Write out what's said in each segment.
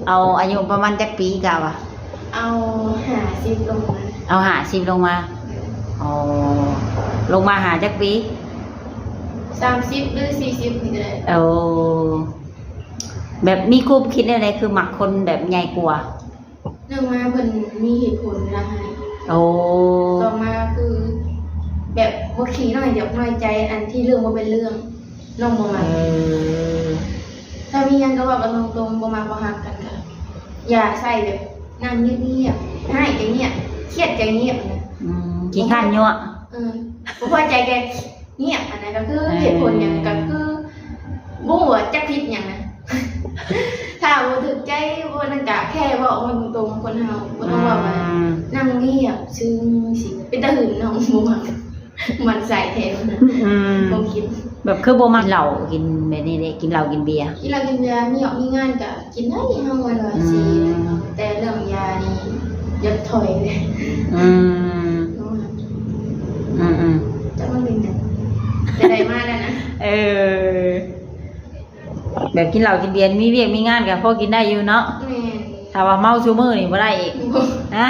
เอาอายุประมาณจักปีกะวะเอา50ลงมาเอา50ลงมาอ๋อลงมาหาจักปี30หรือ40นี่ก็ได้เอาแบบมีความคิดอะไรคือมักคนแบบใหญ่กว่าเรื่องมาเพิ่นมีเหตุผลเวลาให้โอ้ต่อมาคือแบบบ่ขี้น้อยเดี๋ยวน้อยใจอันที่เรื่องบ่เป็นเรื่องน้องบ่มักถ้ามีหยังก็เว้ากันตรงๆบ่มักบ่ฮักกันก็อย่าใส่แบบนั่งเงียบๆให้ใจเงียบเครียดใจเงียบนะขี้ข้านยั่วบ่พอใจแกเงียบอันนั้นก็คือเหตุผลหยังก็คือบ่ฮู้ว่าจักผิดหยังนะถ้าบ่ถูกใจบ่นั่นก็แค่เว้ามันตรงๆคนเฮาบ่ต้องว่าว่านั่งเงียบซึ้งสิเป็นตาหื่นน้องบ่มักมันใส่แทนนะบ่คิดแบบคือบ่มักเหล้ากินแบบนี้เด้กินเหล้ากินเบียร์กินเหล้ากินเบียร์มีออกมีงานก็กินได้เฮาว่าสิแต่เรื่องยานี่อย่าถอยเลยจะมันเป็นจังจะได้มาแล้วนะแบบกินเหล้ากินเบียร์มีเวียกมีงานก็พอกินได้อยู่เนาะถ้าว่าเมาซุมื้อนี่บ่ได้อีกนะ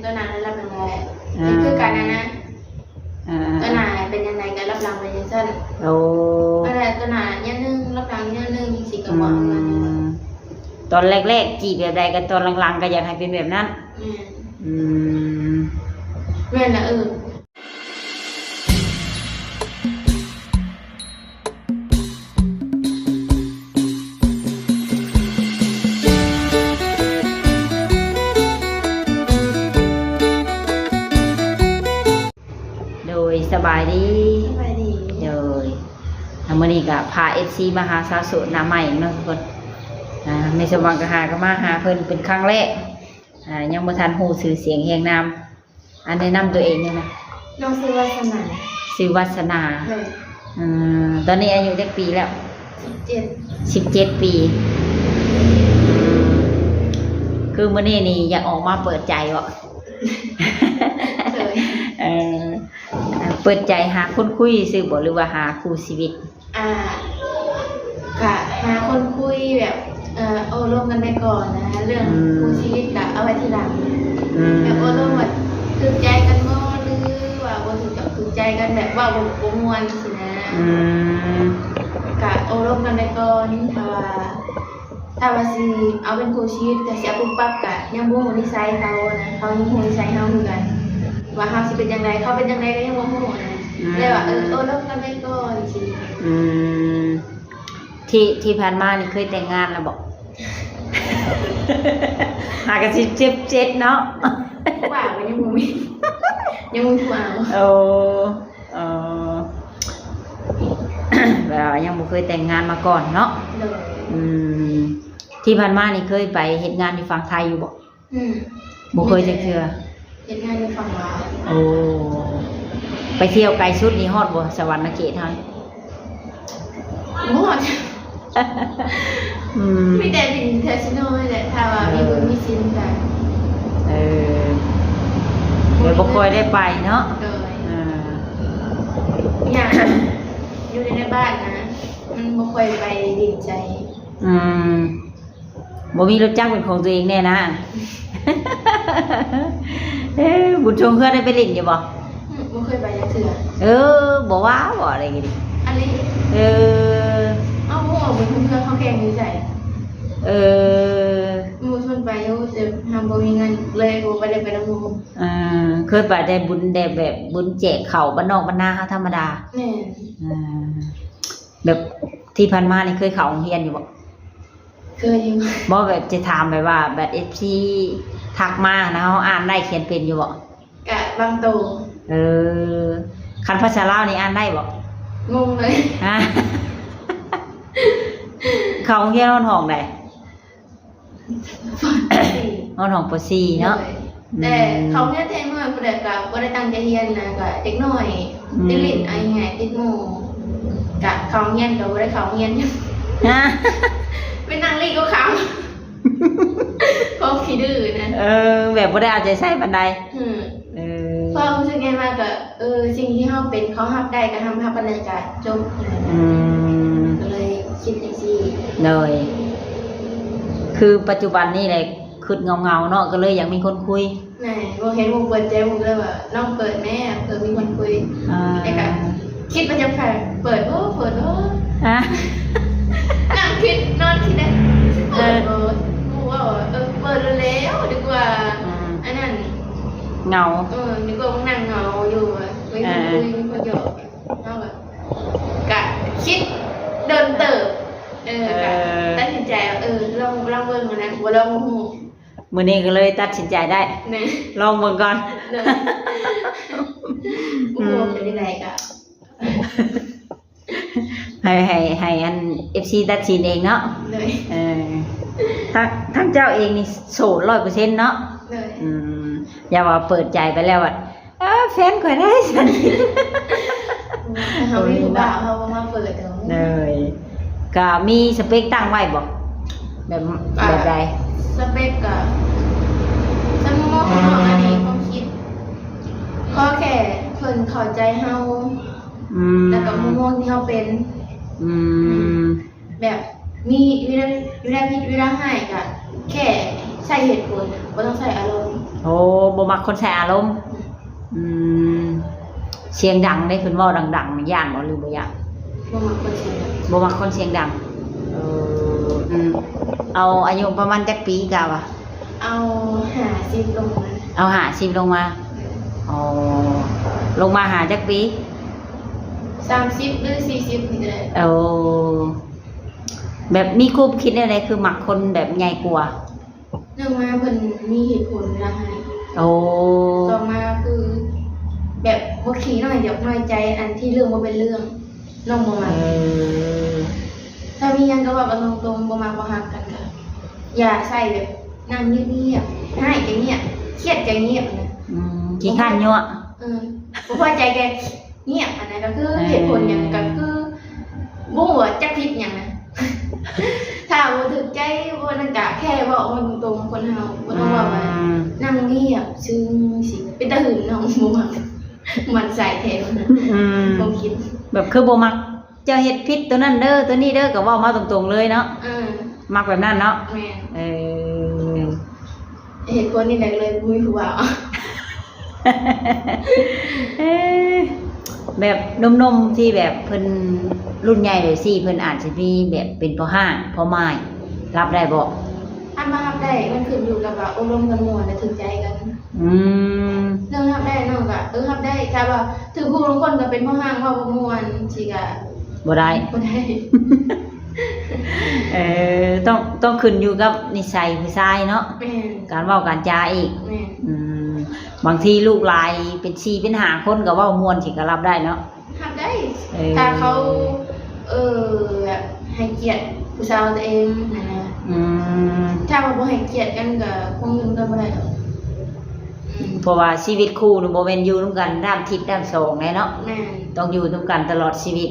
ตัวนั้นรับรางวัลคือการนั้นนะตัวนั้นเป็นยังไงการรับรางวัลยังสั้นโอ้อะไรตัวนั้นยันนึงรับรางยันนึงสิกระบอกมันตอนแรกๆจีบแบบใดกันตอนหลังๆก็อยากให้เป็นแบบนั้นแม่นะสบายดีเลยมื้อนี้ก็พา FC มาหาสาวโสดหน้าใหม่เนาะทุกคนไม่สว่างก็ก็มาหาเพิ่นเป็นครั้งแรกยังบ่ทันฮู้ชื่อเสียงแห่งนามแนะนำตัวเองเนี่ยนะน้องชื่อวัฒนาตอนนี้อายุจักปีแล้ว17ปีคือมื้อนี้นี่อยากออกมาเปิดใจบ่เปิดใจหาคนคุยซื่อบ่หรือว่าหาคู่ชีวิตกะหาคนคุยแบบโอ้ร่วมกันไปก่อนนะเรื่องคู่ชีวิตกะเอาไว้ทีหลังแบบโอ้ร่วมแบบถูกใจกันบ่หรือว่าบ่ถูกใจกันแบบว่าบ่ม่วนสินะกะโอ้ร่วมกันไปก่อนถ้าว่าสิเอาเป็นคู่ชีวิตก็สิเอาปุ๊บปั๊บกะยังบ่ฮู้นิสัยเขานะเขายังฮู้นิสัยเฮาคือกันว่าเฮาสิเป็นจังไดเขาเป็นจังไดก็ยังบ่ฮู้นะเลยว่าโอ้ร่วมกันไปก่อนสิที่ผ่านมานี่เคยแต่งงานแล้วบอกหากันสิเจ็บเนาะว่ามันยังมีผู้เอาแบบยังบ่เคยแต่งงานมาก่อนเนาะที่ผ่านมานี่เคยไปเฮ็ดงานอยู่ฝั่งไทยอยู่บ่บ่เคยจักเทื่อเฮ็ดงานอยู่ฝั่งลาวโอ้ไปเที่ยวไกลสุดนี่ฮอดบ่สวรรค์เขตเฮาฮอดมีแต่ดินเทสโนนี่แหละถ้าว่ามีบุญมีศีลกันเดี๋ยวบ่ค่อยได้ไปเนาะอย่างอยู่ในบ้านนะมันบ่ค่อยไปดินใจบ่มีรถจักรเป็นของตัวเองแน่นะบุญชงเพื่อนได้ไปเล่นอยู่บ่เคยไปจักเทื่อบ่ว่าบ่อะไรกันดิอันนี้เอาหมู่บุญเพื่อนเขาแข่งอยู่ใจหมู่ชวนไปอยู่แต่ทำบ่มีเงินเลยบ่ได้ไปนำหมู่เคยไปได้บุญได้แบบบุญแจกข้าวบ้านนอกบ้านนาเฮาธรรมดาแม่แบบที่ผ่านมานี่เคยเข้าโรงเรียนอยู่บ่เคยอยู่บ่แบบจะถามแบบว่าแบบ FC ทักมานะเฮาอ่านได้เขียนเป็นอยู่บ่กะบางโตคันภาษาลาวนี่อ่านได้บ่งงเลยเข้าโรงเรียนห้องใดห้องป .4 เนาะแต่เขาเนี่ยแท้เมื่อผู้ใดก็บ่ได้ตั้งใจเรียนนะก็เด็กน้อยติดลิ้นไอ้แห่ติดหมู่กะเขาเรียนก็บ่ได้เขาเรียนเป็นนางลีก็เขาก็ขี้ดื้อนะแบบบ่ได้เอาใจใส่ปานใดพอรู้สึกไงมาก็สิ่งที่เฮาเป็นเขารับได้ก็ทำบรรยากาศจบก็เลย คิดจังซี่ เลยคือปัจจุบันนี่แหละคือเงาเนาะก็เลยอยากมีคนคุย แหน่บ่เห็นหมู่เปิดใจหมู่เลยว่าน้องเปิดแม่เปิดมีคนคุยแต่ก็คิดว่าจะเปิดโอ้อ่ะ นั่งคิดนอนคิดได้เปิดหมู่ว่าเปิดแล้วดีกว่าอันนั้น เงา ดีกว่านั่งเงาอยู่ไม่คนคุยไม่คนหยอกเอาแบบกะคิดเดินเติบกะตัดสินใจลองเบิ่งนะบ่ลองหู มื้อนี้ก็เลยตัดสินใจได้ เนี่ย ลองเบิ่งก่อน เนี่ยโอ้โหเป็นยังไงกะ ให้อัน FC ตัดสินเองเนาะ เลย ทั้งเจ้าเองนี่โสด 100% เนาะ เลย อย่าว่าเปิดใจไปแล้วอ่ะแฟนข่อยได้ซั่น เขาไม่รู้บ่าวเขามาเปิดเดี๋ยว เลยก็มีสเปคตั้งไว้บ่แบบใด สเปกกับสมมติของอันนี้ความคิดก็แค่เพิ่นเข้าใจเฮาแล้วก็มุมมองที่เฮาเป็นแบบมีวิธีพิจวิธีให้ก็แค่ใช้เหตุผลบ่ต้องใช้อารมณ์ โอ้บ่มักคนใส่อารมณ์เสียงดังได้เพิ่นเว้าดังๆย่านบ่หรือบ่ย่าน บ่มักคนเสียงดัง บ่มักคนเสียงดังเอาอายุประมาณจักปีกะวะ เอา50ลงมา เอา50ลงมาอ๋อลงมาหาจักปี 30หรือ40นี่ก็ได้ เอาแบบมีคูบคิดอะไรคือมักคนแบบใหญ่กว่า เรื่องมาเพิ่นมีเหตุผลเวลาให้ โอ้ ต่อมาคือแบบบ่ขี้น้อยเดี๋ยวน้อยใจอันที่เรื่องบ่เป็นเรื่องน้องบ่มักถ้ามีหยังก็ว่ากันตรงๆบ่มักบ่ฮักกันก็อย่าใส่แบบนั่งเงียบๆให้ก็เงียบเครียดก็เงียบนะ ขี้ข้านยั่ว บ่พอใจแกเงียบอันนั้นก็คือเหตุผลหยังก็คือบ่ว่าจักผิดหยังนะ ถ้าบ่ถูกใจบ่นั่นก็แค่เว้ามันตรงๆคนเฮาบ่ต้องว่าว่านั่งเงียบซึ้งสิเป็นตาหื่นน้องบ่มักมันใส่แท้นะบ่คิด แบบคือบ่มักเจ้าเฮ็ดผิดตัวนั้นเด้อตัวนี้เด้อก็เว้ามาตรงๆเลยเนาะมักแบบนั้นเนาะแม่นเหตุผลนี่แหละเลยบ่มีผู้ว่า แบบนมๆที่แบบเพิ่นรุ่นใหญ่เลยสิเพิ่นอาจสิมีแบบเป็นพ่อห้างพ่อไม้รับได้บ่ ถ้ามารับได้มันขึ้นอยู่กับว่าอบรมกันม่วนและถึงใจกันเรื่องรับได้น้องก็รับได้ถ้าว่าถึงผู้บางคนก็เป็นพ่อห้างว่าบ่ม่วนสิก็ บ่ได้ ต้องขึ้นอยู่กับนิสัยผู้ชายเนาะการเว้าการจาอีกบางทีลูกหลายเป็น4เป็น5คนก็เว้าม่วนสิก็รับได้เนาะรับได้ถ้าเขาแบบให้เกียรติผู้สาวตัวเองนั่นน่ะถ้าว่าบ่ให้เกียรติกันก็คงอยู่กันบ่ได้ดอกเพราะว่าชีวิตคู่นี่บ่แม่นอยู่นำกันด้านทิศด้านสองแน่เนาะแม่นต้องอยู่นำกันตลอดชีวิต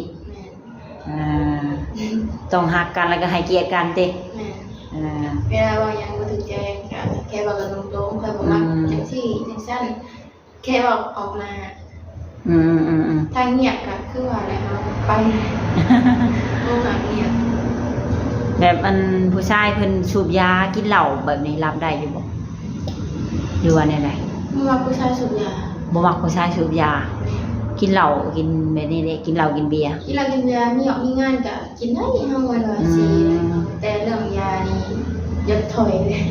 ต้องฮักกันแล้วก็ให้เกียรติกันติเวลาว่ายังบ่ถึงใจก็แค่บอกกันตรงๆค่อยบ่มักจังซี่จังซั่นแค่บอกออกมาถ้าเงียบก็คือว่าอะไรเฮาไปบ่มักเงียบแบบอันผู้ชายเพิ่นสูบยากินเหล้าแบบนี้รับได้อยู่บ่หรือว่าแนวใดบ่มักผู้ชายสูบยาบ่มักผู้ชายสูบยากินเหล้ากินแบบนี้เด้กินเหล้ากินเบียร์กินเหล้ากินเบียร์มีงานก็กินได้เฮาว่าสิแต่เรื่องยานี่อย่าถอยเลย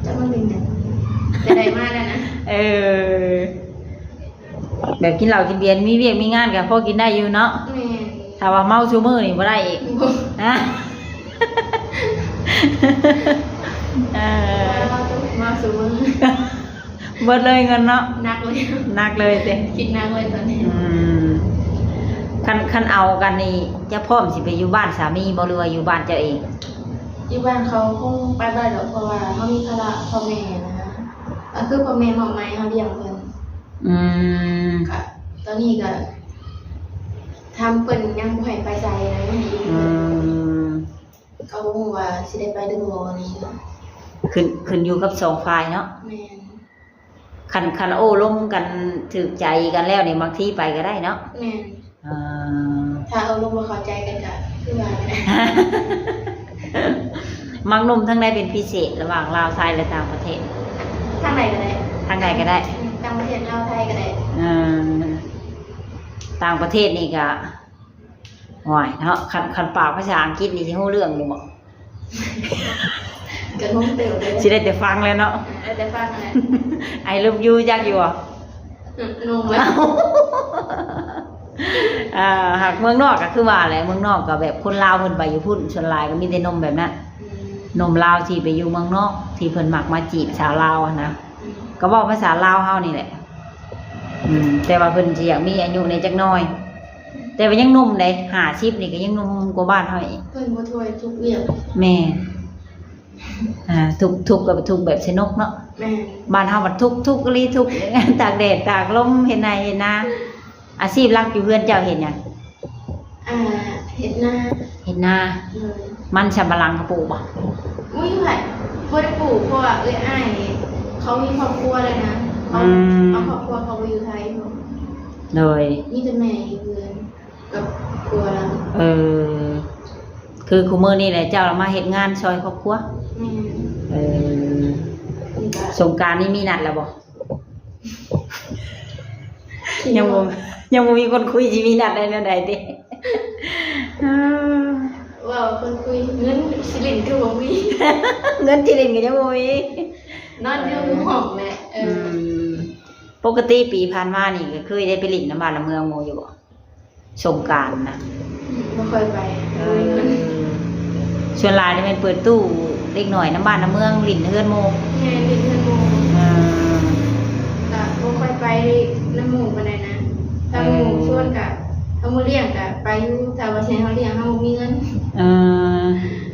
จะมันเป็นจังแต่ได้มาแล้วนะแบบกินเหล้ากินเบียร์มีเวียกมีงานก็พอกินได้อยู่เนาะแม่นถ้าว่าเมาซุมื้อนี่บ่ได้อีกนะมาซุมื้อเบิดเลยเงินเนาะหนักเลยสิคิดหนักเลยตอนนี้คันเอากันนี่จะพร้อมสิไปอยู่บ้านสามีบ่หรือว่าอยู่บ้านเจ้าเองอยู่บ้านเขาคงไปได้ดอกเพราะว่าเฮามีภาระพ่อแม่นะคะก็คือพ่อแม่มอบหมายเฮาเลี้ยงเพิ่นค่ะตอนนี้ก็ทำเพิ่นยังบ่ให้ไปไสนะให้อยู่เขาบ่ฮู้ว่าสิได้ไปหรือบ่นี่ขึ้นอยู่กับ2ฝ่ายเนาะแม่นคันโอ้ล้มกันถูกใจกันแล้วนี่บางทีไปก็ได้เนาะแม่น อ่า ถ้าเอาลงมาเข้าใจกันก็คือว่า มักหนุ่มทั้งใดเป็นพิเศษระหว่างลาวไทยและต่างประเทศ ทางไหนก็ได้ ทางใดก็ได้ ต่างประเทศลาวไทยก็ได้ อ่าต่างประเทศนี่ก็ห่วยเนาะคันปากภาษาอังกฤษนี่สิฮู้เรื่องอยู่บ่ ก็งงเติบเลย สิได้แต่ฟังแล้วเนาะ แต่ฟังอะไร I love you จักอยู่บ่ งงแล้ว หากเมืองนอกก็คือว่าแหละเมืองนอกก็แบบคนลาวเพิ่นไปอยู่พุ่นส่วนหลายก็มีแต่นมแบบนั้นนมลาวที่ไปอยู่เมืองนอกที่เพิ่นมักมาจีบสาวลาวอะนะก็เว้าภาษาลาวเฮานี่แหละแต่ว่าเพิ่นสิอยากมีอายุในจักหน่อย แต่ว่ายังหนุ่มเด้50นี่ก็ยังหนุ่มกว่าบ้านเฮาอีก เพิ่นบ่ถ้วยทุกเวียก แม่ทุกก็ทุกแบบสนุกเนาะ แม่ บ้านเฮาบัดทุกกะลีทุก ตากแดดตากลมเห็นไหนเห็นนาอาชีพหลักอยู่เฮือนเจ้าเห็นหยัง เฮ็ดหน้า เห็นนา เลย มันสำปะหลังกระปลูกบ่ อุ้ยไผบ่ได้ปลูกเพราะว่าอ้ายเขามีครอบครัวแล้วนะเขาเอาครอบครัวเขาไปอยู่ไทย เลย มีแต่แม่อยู่เรือนกับครัวเรา คือคุมื้อนี้แหละเจ้ามาเฮ็ดงานซอยครอบครัว แม่ นี่ก็ สงกรานต์นี่มีนัดแล้วบ่ยังบ่มีคนคุยสิมีนัดได้แนวใดติ ว่าคนคุยเงินสิรินคือบ่มี เงินที่เล่นก็ยังบ่มี นอนอยู่ห้องแหละปกติปีผ่านมานี่ก็เคยได้ไปเลินน้ำบ้านน้ำเมืองหมู่อยู่บ่สงกรานต์นะ บ่ค่อยไปเงิน ส่วนหลายนี่เป็นเปิดตู้เล็กหน่อยน้ำบ้านน้ำเมืองลิ้นเฮือนหมู่ แม่ลินเงินหมู่ก็บ่ค่อยไปน้ำหมู่ปานใดนะถ้าหมู่ชวนก็ถ้าหมู่เลี้ยงก็ไปอยู่ถ้าว่าใช้เฮาเลี้ยงเฮาบ่มีเงิน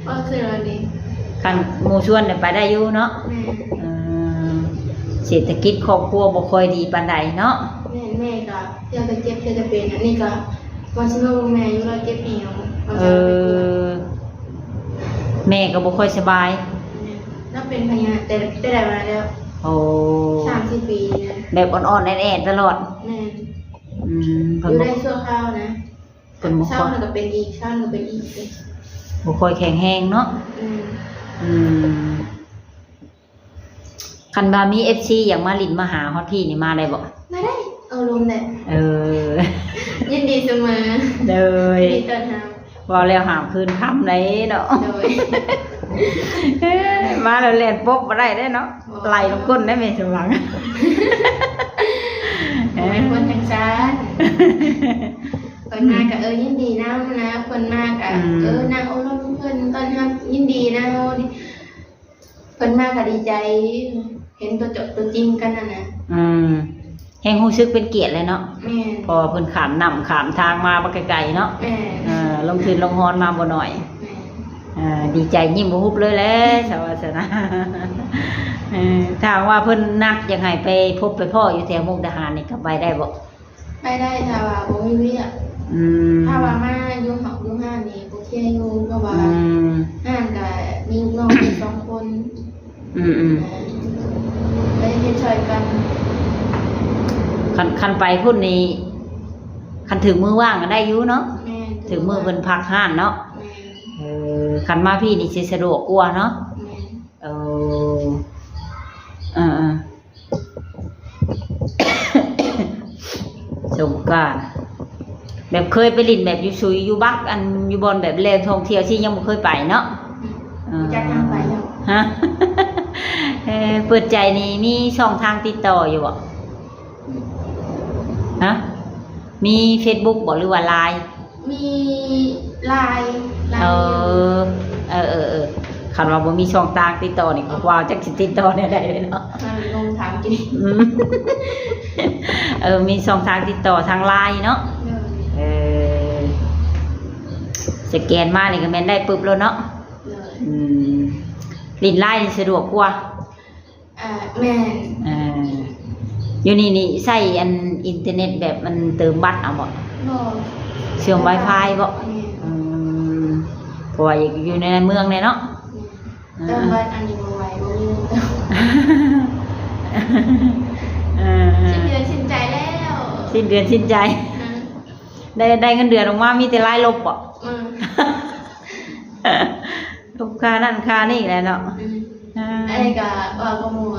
ก็คือเรานี่ คันหมู่ชวนเนี่ยไปได้อยู่เนาะ แม่ เศรษฐกิจครอบครัวบ่ค่อยดีปานใดเนาะ แม่ก็เที่ยวจะเจ็บเที่ยวจะเป็นอันนี้ก็วันสิมาบ่แม่อยู่เราเจ็บเหี่ยววันสิไปกวด แม่ก็บ่ค่อยสบาย แล้วเป็นพยาแต่ได้มาแล้ว โอ้ 30 ปีนะ แบบอ่อนๆแอดๆตลอด แม่ เพิ่ อน ยู่ บ่ ได้ชั่วคราวนะ เพิ่นบ่ เช้า ค่อย แล้วก็เป็นอีกเช้าแล้วก็เป็นอีก บ่ค่อยแข็งแรงเนาะคันว่ามี FC อยากมาลิ้นมาหาฮอดพี่นี่มาได้บ่ มาได้เอาลมแหละ ยินดีเสมอ เลย ยินดีต้อนรับ ว่าแล้วหามคืนค่ำได้เนาะ โดย มาแล้วเล่นปบมาได้เนาะไหลลงก้นได้ไหมสมัง เป็นคนจังซันคนมาก็ยินดีนะคนมาก็นางโอ้ลมเพิ่นต้อนรับยินดีนะเพิ่นมาก็ดีใจ เห็นตัวจบตัวจริงกันนะแห่งรู้สึกเป็นเกียรติเลยเนาะ แม่ พอเพิ่นขามน้ำขามทางมาบ่ไกลๆเนาะ แม่ ลงทุนลงฮอนมาบ่หน่อยดีใจยิ้มบ่ฮุบเลยแหละสวัสนะถ้าว่าเพิ่นนัดอยากให้ไปพบไปพ่ออยู่แถวมุกดาหารนี่ก็ไปได้บ่ ไปได้ถ้าว่าบ่มีเวียกถ้าว่ามาอยู่หอกอยู่ห้านนี่โอเคอยู่เพราะว่าห้านก็มีลูกน้องอีก2 คนไปเฮ็ดช่วยกัน คันไปพุ่นนี่คันถึงมือว่างก็ได้อยู่เนาะ แม่ ถึงมือเพิ่นพักห้านเนาะ แม่ คันมาพี่นี่สิสะดวกกว่าเนาะ แม่ สงกรานต์แบบเคยไปลินแบบอยู่ซุยอยู่บักอันอยู่บนแบบแลท่องเที่ยวที่ยังบ่เคยไปเนาะ จักทางไปแล้ว ฮะ เปิดใจนี่มีช่องทางติดต่ออยู่บ่ฮะมี Facebook บ่หรือว่า LINE มีไลน์ คันว่าบ่มีช่องทางติดต่อนี่ก็ว่าจักสิติดต่อแนวใดเลยเนาะ ลงถามกิน มีช่องทางติดต่อทาง LINE เนาะสแกนมานี่ก็แม่นได้ปึ๊บแล้วเนาะลิ้นไลน์นี่สะดวกกว่า แม่อยู่นี่ใช้อันอินเทอร์เน็ตแบบมันเติมบัตรเอาบ่เชื่อม Wi-Fi บ่เพราะว่าอยู่ในเมืองเนี่ยเนาะเติมบัตรอันนี้บ่ไหวบ่มีเติมสิ้นเดือนสิ้นใจแล้ว สิ้นเดือนสิ้นใจ ได้เงินเดือนออกมามีแต่รายลบบ่ อืม ลบค่านั่นค่านี่แหละเนาะ ไอ้ก็ว่าก็มัว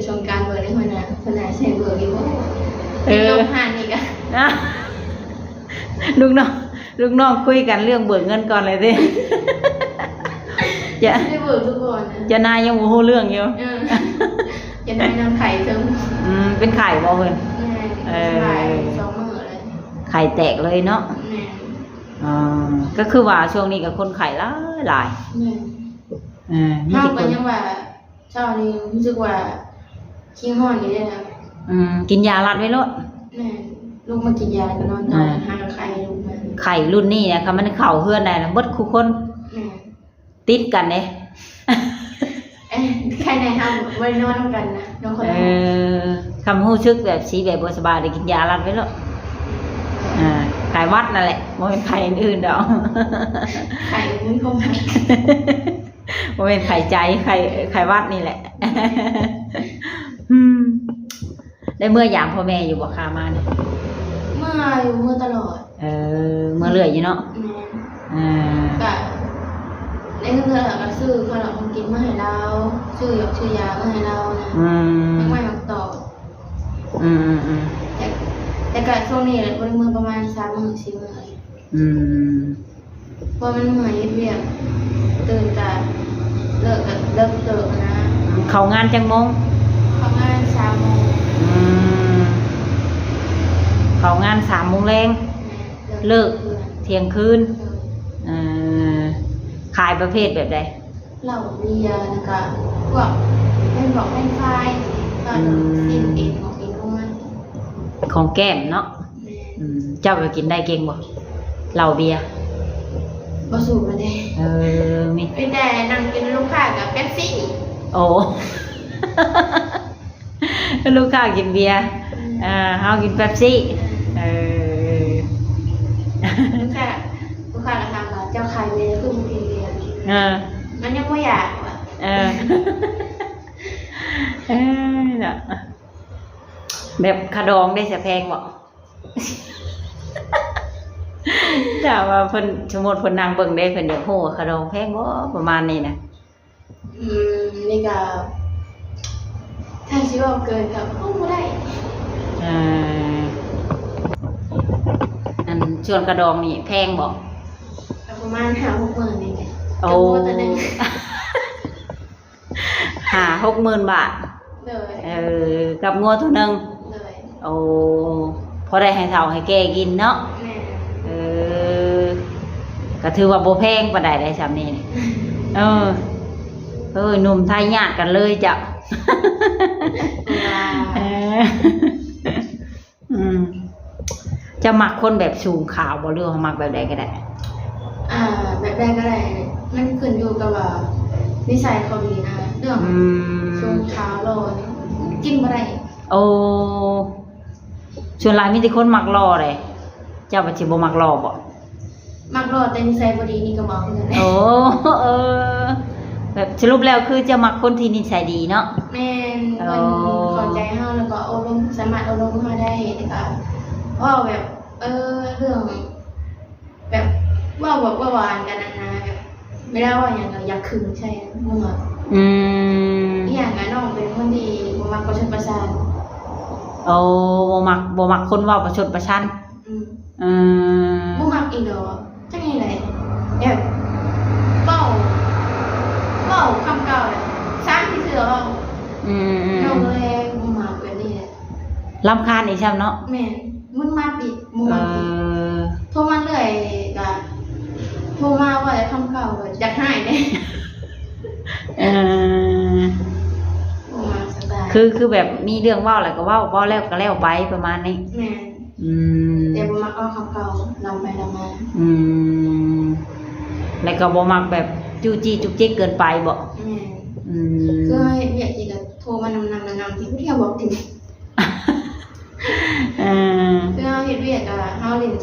ชมการเบอร์ได้คนน่ะใช้เบอร์อีกบ่ลงหันอีกอ่ะ นะลูกน้องคุยกันเรื่องเบิกเงินก่อนเลยสิ ได้เบอร์ทุกคนนะ จะนายยังบ่ฮู้เรื่องอยู่ จะได้นำไข่เติม เป็นไข่บ่เพิ่น ไข่2 มื้อเลย ไข่แตกเลยเนาะ แม่ ก็คือว่าช่วงนี้กับคนไข่หลาย แม่ มี เฮา แต่ค ก็ น ยังว่าเช้านี้รู้สึกว่าขี้ฮ้อนอยู่เด้นะ กินยาลัดไว้โลด แม่ลูกมากินยาก็นอนตอนหาไข่ลูกมา ไข่รุ่นนี้เนี่ยค่ะมันเข้าเฮือนได้แล้วเบิดคู่คน แม่ ติดกันเด้ ไข่ในเฮาบ่ได้นอนกันนะนอนคนละ คำฮู้ชึกแบบสีแบบบ่สบายได้กินยาลัดไว้โลดไข่วัดนั่นแหละบ่เป็นไข่อื่นดอก ไข่มึงคง บ่เป็นไข่ใจไข่วัดนี่แหละ ได้เมื่อยามพ่อแม่อยู่บ่คามาเนี่ย เมื่อตลอด เมื่อเรื่อยอยู่เนาะ แม่ก็ในเงินเดือนก็ซื้อขนมของกินมาให้เราซื้อยามาให้เรานะไม่มาต่อแต่ก็ช่วงนี้เลยบริมือประมาณ3 มื้อ 4 มื้อเพราะมันเหนื่อยเวียกตื่นแต่เลิกนะ เข้างานจังโมง เข้างาน3 โมง เข้างาน3 โมงแรงเลิกเที่ยงคืนขายประเภทแบบใด เหล้าเบียร์แล้วก็พวกเป็นไฟก็กินเองของเองของมัน ของแก้มเนาะเจ้าก็กินได้เก่งบ่เหล้าเบียร์ บ่สูบมาได้มีไม่แต่นั่งกินลูกค้ากับเป๊ปซี่ โอ้ ลูกค้ากินเบียร์เฮากินเป๊ปซี่ลูกค้าก็ถามว่าเจ้าขายเบียร์คือมึงกินเบียร์มันยังบ่อยากว่ะน่ะแบบขดองได้เสียแพงบ่ แต่ว่าเพิ่นสมมุติเพิ่นนั่งเบิ่งได้เพิ่นอยากฮู้ว่าขดองแพงบ่ประมาณนี้นะนี่ก็ถ้าสิว่าเกินก็คงบ่ได้อันส่วนกระดองนี่แพงบ่ ประมาณ5-6 มื้อนี่แหละ โอ้ 50,000 บาทกับงัวตัวนึงโอ้พอได้ให้เฒ่าให้แก่กินเนาะก็ถือว่าบ่แพงปานใดได้ซำนี้หนุ่มไทยญาติกันเลยจ้ะจะมักคนแบบสูงขาวบ่หรือว่ามักแบบใดก็ได้แบบใดก็ได้มันขึ้นอยู่กับว่านิสัยเขาดีนะเรื่องสูงขาวหล่อกินบ่ได้โอ้ส่วนหลายมีแต่คนมักหล่อเลยเจ้าบ่สิบ่มักหล่อบ่มักหล่อแต่นิสัยบ่ดีนี่ก็บ่เหมือนกันโอ้แบบสรุปแล้วคือจะมักคนที่นิสัยดีเนาะแม่นเพิ่นเข้าใจเฮาแล้วก็สามารถอบรมเฮาได้แล้วก็ว่าแบบเรื่องแบบว่าหวานกันนะแบบไม่ได้ว่าอย่างอยากขึงใช่มั่วอย่างนั้นน้องเป็นคนดีบ่มักประชดประชันบ่มักคนเว้าประชดประชันบ่มักอีกดอกจังไง๋ล่ะแบบเว้าคำเก่าเลยซ้ำที่เสือเว้าน้องเลยบ่มักแบบนี้แหละรำคาญอีกใช่เนาะแม่มึงมาปิดมึงมาปิดโทรมาเลยก็โทรมาว่าคำเก่าอยากหายเด้คือแบบมีเรื่องเว้าอะไรก็เว้าแล้วก็แล้วไปประมาณนี้แม่แต่บ่มักเอาคำเก่าลำไปลำมาแล้วก็บ่มักแบบจู้จี้จุกจิกเกินไปบ่คือให้เรียกอีกก็โทรมานำที่ผู้เที่ยวบอกติคือเฮาเฮ็ดเวียกอ่ะเฮาลิ้น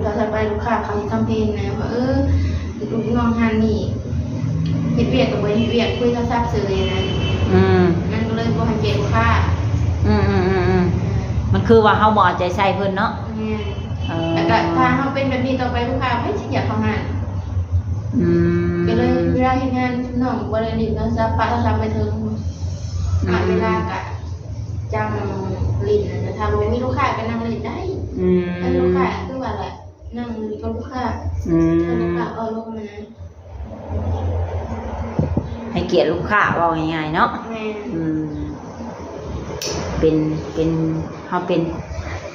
โทรศัพท์ไปลูกค้าเขาสิทำเพลงนะว่าลูกน้องหันนี่เฮ็ดเวียกก็บ่เฮ็ดเวียกคุยโทรศัพท์ซื่อเลยนะมันก็เลยบ่ให้เกียรติลูกค้ามันคือว่าเฮาบ่เอาใจใส่เพิ่นเนาะแล้วก็ ก็ถ้าเขาเป็นแบบนี้ต่อไปลูกค้าไม่อยากทำงานก็เลยเวลาเฮ็ดงานน้องบ่ได้รีบนะซะปะถ้าทำไปถึงเวลาก็จังลิ้นนะถ้าบ่มีลูกค้าก็นั่งลิ้นได้ถ้าลูกค้าคือว่าแหละนั่งกับลูกค้าถ้าลูกค้าเอาลงมาให้เกียรติลูกค้าว่าง่ายๆเนาะเป็นเขาเป็น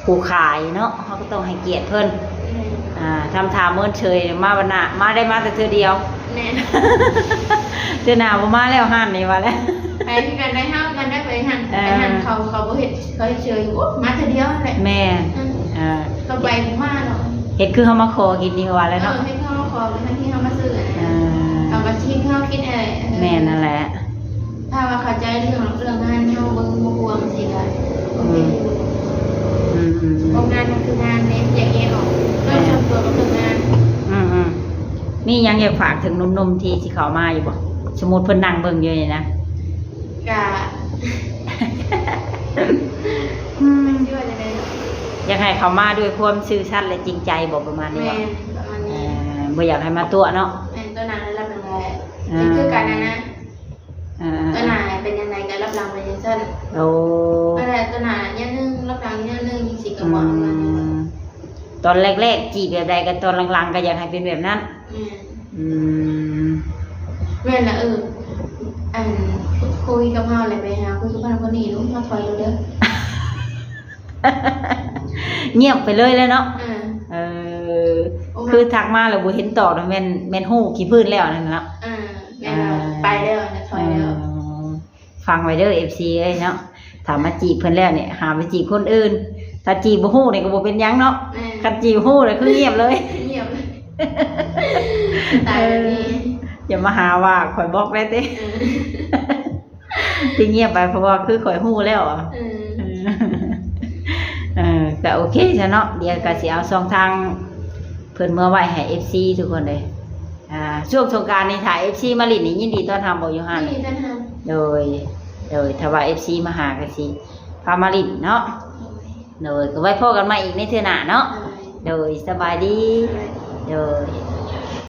ผู้ขายเนาะเขาก็ต้องให้เกียรติเพิ่นทำทาเมินเฉยมาวันหน้ามาได้มาแต่เธอเดียวเธอหน้าบ่มาแล้วหันนี่ว่าแล้วไปที่กันได้ห้ากันได้ไปหันเขาบ่เห็นเขาเฉยมาเธอเดียวแหละแม่ก็ไปมาเนาะเห็ดคือเขามาขอกินนี่ว่าแล้วเนาะเห็ดเขามาขอเป็นที่เขามาซื้อเอามาชี้เขาคิดอะไรแม่นั่นแหละถ้าว่าเข้าใจเรื่องงานเฮาเบิ่งบ่กลัวมันสิได้โอเคงานมันคืองานเน้นแยกแยะออกเรื่องส่วนตัวก็คืองานนี่ยังอยากฝากถึงหนุ่มๆที่เขามาอยู่บ่สมมุติเพิ่นนั่งเบิ่งอยู่นี่นะกะไม่เชื่อจะได้อยากให้เขามาด้วยความซื่อสัตย์และจริงใจบอกประมาณนี้บ่บ่อยากให้มาตัวเนาะตัวหนารับยังไงนี่คือการนะตัวหนาเป็นยังไงการรับรางเป็นยังสั้นอะไรตัวหนาเนี่ยนึงรับรางเนี่ยนึงยิงสีกระบอกมันตอนแรกๆจีบแบบใดกันตอนหลังๆก็อยากให้เป็นแบบนั้นแม่ละอันคุยกับเฮาอะไรไปหาคุยกับคนนี้ลูกมาถอยเด้อเงียบไปเลยแล้วเนาะคือทักมาแล้วบ่เห็นตอบแม่นฮู้ขี้พื้นแล้วนั่นเนาะไปแล้วนะถอยแล้วฟังไว้เด้อ FC เอ้ยเนาะถามมาจีบเพิ่นแล้วเนี่ยหาไปจีบคนอื่นถ้าจีบบ่ฮู้นี่ก็บ่เป็นหยังเนาะคันจีบฮู้เลยคือเงียบเลยเงียบตายแบบนี้อย่ามาหาว่าข่อยบอกได้ติที่เงียบไปเพราะว่าคือข่อยฮู้แล้วอ่ะก็โอเคซะเนาะเดี๋ยวก็สิเอาช่องทางเพิ่นเมื่อไว้ให้ FC ทุกคนเลยช่วงสงกรานต์นี่ถ่าย FC มาลิ้นนี่ยินดีต้อนรับบ่อยู่หั่นยินดีต้อนรับโดยถ้าว่า FC มาหาก็สิพามาลิ้นเนาะโดยก็ไว้พบกันใหม่อีกในเทื่อหน้าเนาะโดยสบายดีโดย